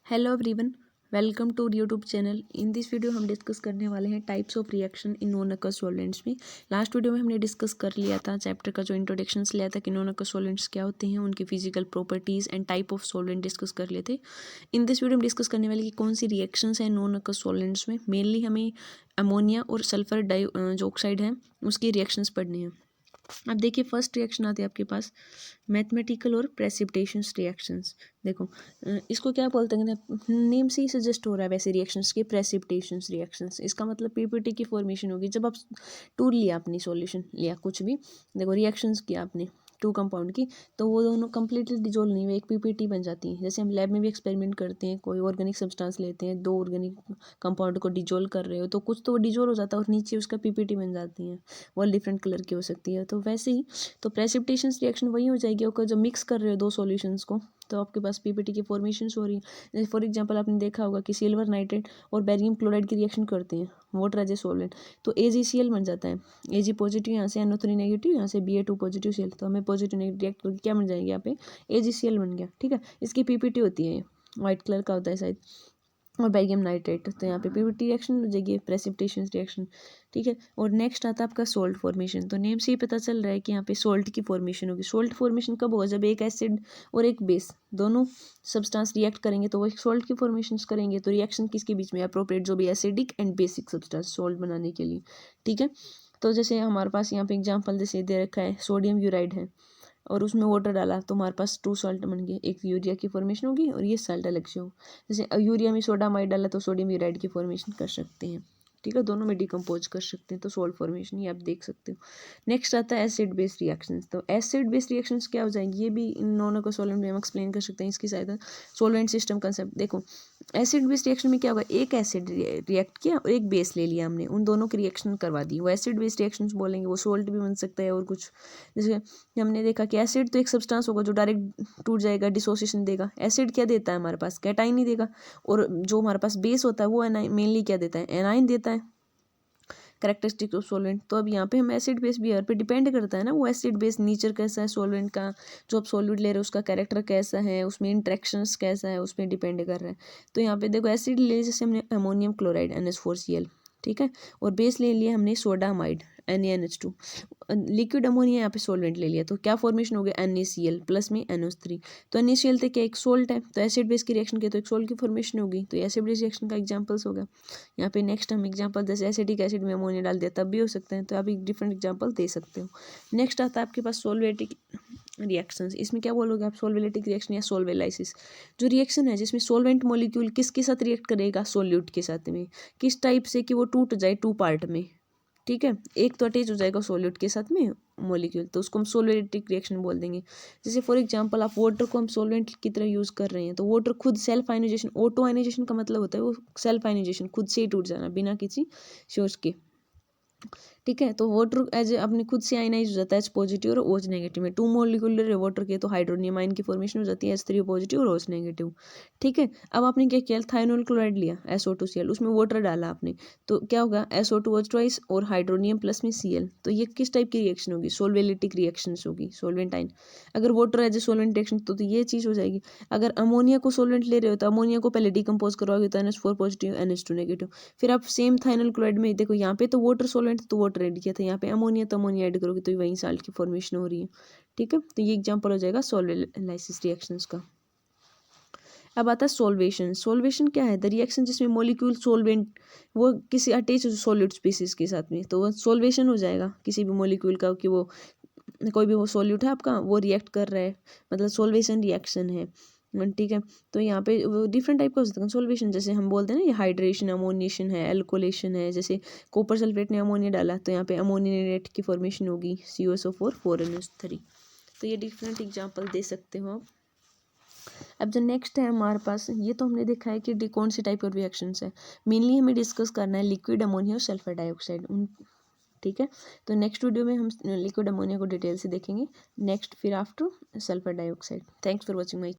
Hello everyone, welcome to YouTube channel. In this video हम discuss करने वाले हैं types of reaction in non aqueous solvents में। Last video में हमने डिस्कस कर लिया था चैप्टर का जो इंट्रोडक्शंस लिया था कि नॉन अक्वस सॉल्वेंट्स क्या होते हैं, उनकी physical properties and type of solvent discuss कर लिए थे। इन दिस वीडियो में डिस्कस करने वाले कि कौन सी रिएक्शंस हैं नॉन अक्वस सॉल्वेंट्स में। मेनली हमें अमोनिया और सल्फर जो ऑक्साइड है उसकी रिएक्शंस पढ़नी है। अब देखिए फर्स्ट रिएक्शन आती है आपके पास मैथमेटिकल और प्रेसिपिटेशंस रिएक्शंस। देखो इसको क्या बोलते हैं, नेम से ही सजेस्ट हो रहा है वैसे रिएक्शंस के प्रेसिपिटेशंस रिएक्शंस। इसका मतलब पीपीटी की फॉर्मेशन होगी जब आप टूल लिया अपनी सॉल्यूशन लिया कुछ भी, देखो रिएक्शंस किया आपने टू कंपाउंड की, तो वो दोनों कंप्लीटली डिजोल्व नहीं हुए, एक पीपीटी बन जाती है। जैसे हम लैब में भी एक्सपेरिमेंट करते हैं, कोई ऑर्गेनिक सब्सटेंस लेते हैं, दो ऑर्गेनिक कंपाउंड को डिजोल्व कर रहे हो तो कुछ तो वो डिजोल्व हो जाता है और नीचे उसका पीपीटी बन जाती है, वो डिफरेंट कलर की हो सकती है। तो वैसे ही तो प्रेसिपिटेशंस रिएक्शन वही हो जाएगी अगर जब मिक्स कर रहे हो दो सॉल्यूशंस को तो आपके पास पीपीटी की फॉर्मेशंस हो रही है। जैसे फॉर एग्जांपल आपने देखा होगा कि सिल्वर नाइट्रेट और बेरियम क्लोराइड की रिएक्शन करते हैं वाटर एज ए सॉल्वेंट, तो AgCl बन जाता है। Ag पॉजिटिव, यहाँ से NO3 नेगेटिव, यहाँ से Ba2 पॉजिटिव Cl, तो हमें पॉजिटिव नेगेटिव रिएक्ट करके क्या बन जाएगी यहाँ पे AgCl बन गया। ठीक है, इसकी पीपीटी होती है, वाइट कलर का होता है शायद, और बेरियम नाइट्रेट, तो यहाँ पे पीपीटी रिएक्शन हो जाएगी प्रेसिपिटेशन रिएक्शन। ठीक है, और नेक्स्ट आता है आपका सोल्ट फॉर्मेशन। तो नेम से ही पता चल रहा है कि यहाँ पे सोल्ट की फॉर्मेशन होगी। सोल्ट फॉर्मेशन कब होगा, जब एक एसिड और एक बेस दोनों सब्सटेंस रिएक्ट करेंगे तो वो एक सोल्ट की फॉर्मेशन करेंगे। तो रिएक्शन किसके बीच में, अप्रोप्रिएट जो भी acidic and basic substance salt बनाने के लिए। ठीक है, तो जैसे हमारे पास यहाँ पे एग्जाम्पल जैसे दे रखा है सोडियम यूराइड है और उसमें वाटर डाला तो हमारे पास 2 सॉल्ट बन गए, एक यूरिया की फॉर्मेशन होगी और ये सॉल्ट अलग से हो। जैसे यूरिया में सोडामाइड डाला तो सोडियम यूराइड की फॉर्मेशन कर सकते हैं। ठीक है, दोनों में डिकम्पोज कर सकते हैं, तो सोल्ट फॉर्मेशन ये आप देख सकते हो। नेक्स्ट आता है एसिड बेस्ड रिएक्शंस। तो एसिड बेस्ड रिएक्शंस क्या हो जाएंगी, ये भी इन नॉन अक्वस सॉल्वेंट में हम एक्सप्लेन कर सकते हैं इसकी सहायता। सॉल्वेंट सिस्टम कंसेप्ट देखो, एसिड बेस्ड रिएक्शन में क्या होगा, एक एसिड रिएक्ट किया और एक बेस ले लिया हमने, उन दोनों की रिएक्शन करवा दी, वो एसिड बेस्ड रिएक्शंस बोलेंगे। वो सोल्ट भी बन सकता है और कुछ, जैसे हमने देखा कि एसिड तो एक सब्सटेंस होगा जो डायरेक्ट टूट जाएगा, डिसोसिएशन देगा। एसिड क्या देता है हमारे पास, कैटाइन ही देगा। और जो हमारे पास बेस होता है वो मेनली क्या देता है, एनाइन देता है, कैरेक्टरिस्टिक ऑफ सॉल्वेंट। तो अब यहाँ पे हम एसिड बेस बिहेवियर पे डिपेंड करता है ना, वो एसिड बेस नेचर कैसा है सॉल्वेंट का, जो आप सॉल्यूट ले रहे हो उसका कैरेक्टर कैसा है, उसमें इंट्रैक्शंस कैसा है, उस पर डिपेंड कर रहा है। तो यहाँ पे देखो एसिड ले जैसे हमने अमोनियम क्लोराइड NH4Cl, ठीक है, और बेस ले लिया हमने सोडामाइड NaNH2, लिक्विड अमोनिया यहाँ पे सॉल्वेंट ले लिया, तो क्या फॉर्मेशन हो गया NaCl प्लस में NO3। तो NaCl तो क्या एक सोल्ट है, तो एसिड बेस की रिएक्शन की तो एक सोल्ट की फॉर्मेशन होगी, तो एसिड बेस रिएक्शन का एग्जांपल्स हो गया। यहाँ पे नेक्स्ट हम एग्जांपल जैसे एसिडिक एसिड में अमोनिया डाल दिया तब भी हो सकते हैं, तो आप एक डिफरेंट एग्जांपल दे सकते हो। नेक्स्ट आता है आपके पास सोल्वेटिक रिएक्शंस। इसमें क्या बोलोगे आप, सोल्वेटिक रिएक्शन या सोल्वेलाइसिस। जो रिएक्शन है जिसमें सोल्वेंट मॉलिक्यूल किसके साथ रिएक्ट करेगा, सोल्यूट के साथ में, किस टाइप से कि वो टूट जाए 2 पार्ट में। ठीक है, एक तो अटैच हो जाएगा सोल्यूट के साथ में मॉलिक्यूल, तो उसको हम सोल्वेटिक रिएक्शन बोल देंगे। जैसे फॉर एग्जांपल आप वाटर को हम सोल्वेंट की तरह यूज़ कर रहे हैं, तो वाटर खुद सेल्फ आयनाइजेशन, ऑटो आयनाइजेशन का मतलब होता है वो सेल्फ आयनाइजेशन, खुद से ही टूट जाना बिना किसी सोर्स के। ठीक है, तो वाटर एज अपने खुद से आयनाइज हो जाता है, एच पॉजिटिव और OH नेगेटिव में। 2 मोलिकुलर वाटर के तो हाइड्रोनियम आयन की फॉर्मेशन हो जाती है, H3 पॉजिटिव और OH नेगेटिव। ठीक है, अब आपने क्या किया, थायोनोल क्लोराइड लिया SO2Cl, उसमें वाटर डाला आपने, तो क्या होगा SO2H ट्वाइस और हाइड्रोनियम प्लस में Cl। तो ये किस टाइप की रिएक्शन होगी, सोल्वेलिटिक रिएक्शन होगी, सोल्वेंट आयन। अगर water as a solvent reaction तो ये चीज़ हो जाएगी। अगर अमोनिया को सोल्वेंट ले रहे हो तो अमोनिया को पहले डिकम्पोज करवाओगे तो NH4 पॉजिटिव NH2 नेगेटिव। फिर आप सेम थाइनल क्लोराइड में देखो, यहाँ पे तो वाटर सॉल्वेंट तो वाटर ऐड किया था, यहाँ पे अमोनिया तो अमोनिया ऐड करोगे तो वहीं साल्ट की फॉर्मेशन हो रही है। ठीक है, तो ये एग्जांपल हो जाएगा सोल्वेलाइसिस रिएक्शंस का। अब आता है सोल्वेशन। सोल्वेशन क्या है, द रिएक्शन जिसमें मॉलिक्यूल सोल्वेंट वो किसी अटैच सॉल्यूट स्पीसीज के साथ में, तो वो सोल्वेशन हो जाएगा किसी भी मॉलिक्यूल का, कि वो कोई भी वो सॉल्यूट है आपका वो रिएक्ट कर रहा है, मतलब सोल्वेशन रिएक्शन है। ठीक है, तो यहाँ पे डिफरेंट टाइप का हो सकता है सोल्वेशन, जैसे हम बोलते हैं ना, ये हाइड्रेशन, अमोनिएशन है, एल्कोलेशन है। जैसे कॉपर सल्फेट ने अमोनिया डाला तो यहाँ पे अमोनिएट की फॉर्मेशन होगी COSO4 4NH3। तो ये डिफरेंट एग्जांपल दे सकते हो आप। अब जो नेक्स्ट है हमारे पास, ये तो हमने देखा है कि कौन सी टाइप ऑफ रिएक्शंस है। मेनली हमें डिस्कस करना है लिक्विड अमोनिया और सल्फर डाइऑक्साइड। ठीक है, तो नेक्स्ट वीडियो में हम लिक्विड अमोनिया को डिटेल से देखेंगे, नेक्स्ट फिर after sulphur dioxide. Thanks for watching my